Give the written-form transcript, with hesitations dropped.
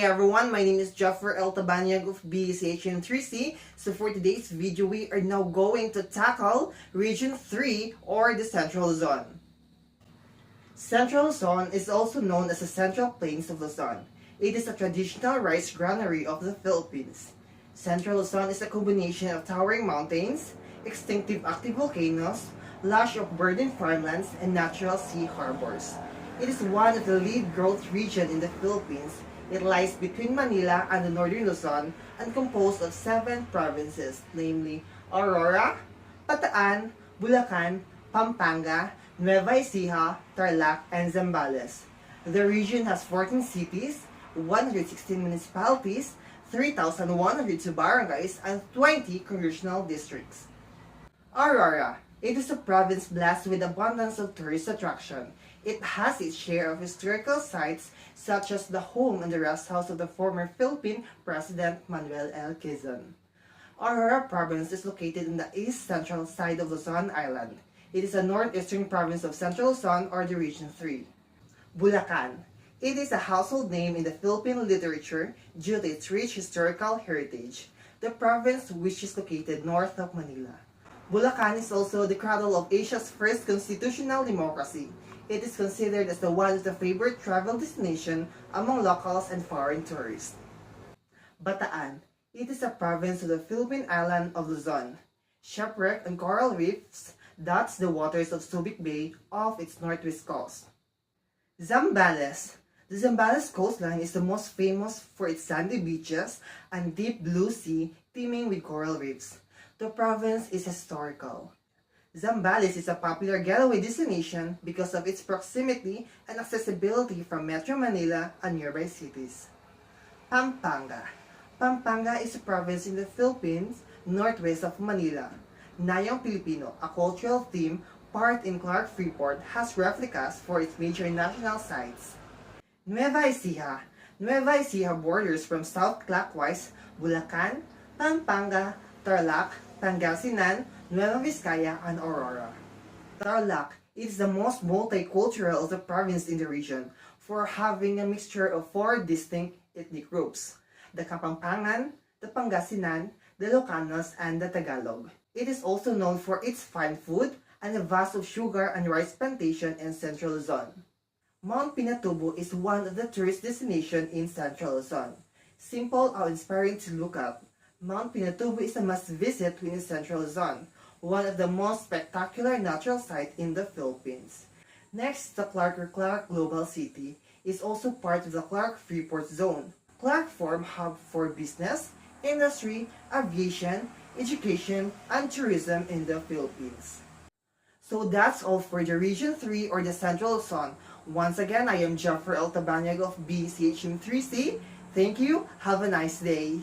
everyone, my name is Jeffrey L. Tabanyag of BCHM3C. So for today's video, we are now going to tackle Region 3 or the Central Luzon. Central Luzon is also known as the Central Plains of Luzon. It is a traditional rice granary of the Philippines. Central Luzon is a combination of towering mountains, extinctive active volcanoes, lush of verdant farmlands, and natural sea harbors. It is one of the lead growth region in the Philippines. It lies between Manila and the northern Luzon and composed of 7 provinces, namely Aurora, Bataan, Bulacan, Pampanga, Nueva Ecija, Tarlac, and Zambales. The region has 14 cities, 116 municipalities, 3,102 barangays, and 20 congressional districts. Aurora. It is a province blessed with abundance of tourist attraction. It has its share of historical sites such as the home and the rest house of the former Philippine President Manuel L. Quezon. Aurora province is located in the east-central side of Luzon Island. It is a northeastern province of Central Luzon or the Region 3. Bulacan. It is a household name in the Philippine literature due to its rich historical heritage. The province which is located north of Manila. Bulacan is also the cradle of Asia's first constitutional democracy. It is considered as one of the favorite travel destination among locals and foreign tourists. Bataan. It is a province of the Philippine island of Luzon. Shipwreck and coral reefs dots the waters of Subic Bay off its northwest coast. Zambales. The Zambales coastline is the most famous for its sandy beaches and deep blue sea teeming with coral reefs. The province is historical. Zambales is a popular getaway destination because of its proximity and accessibility from Metro Manila and nearby cities. Pampanga. Pampanga is a province in the Philippines, northwest of Manila. Nayong Pilipino, a cultural theme part in Clark Freeport, has replicas for its major national sites. Nueva Ecija. Nueva Ecija borders from south clockwise Bulacan, Pampanga, Tarlac, Pangasinan, Nueva Vizcaya, and Aurora. Tarlac is the most multicultural of the province in the region for having a mixture of 4 distinct ethnic groups: the Kapampangan, the Pangasinan, the Ilocanos, and the Tagalog. It is also known for its fine food and a vast of sugar and rice plantation in Central Luzon. Mount Pinatubo is one of the tourist destinations in Central Luzon. Simple and inspiring to look at, Mount Pinatubo is a must-visit in Central Luzon, one of the most spectacular natural sites in the Philippines. Next, the Clark Global City is also part of the Clark Freeport Zone. Clark forms hub for business, industry, aviation, education, and tourism in the Philippines. So that's all for the Region 3 or the Central Luzon. Once again, I am Jeffrey L. Tabanyag of BCHM3C. Thank you. Have a nice day.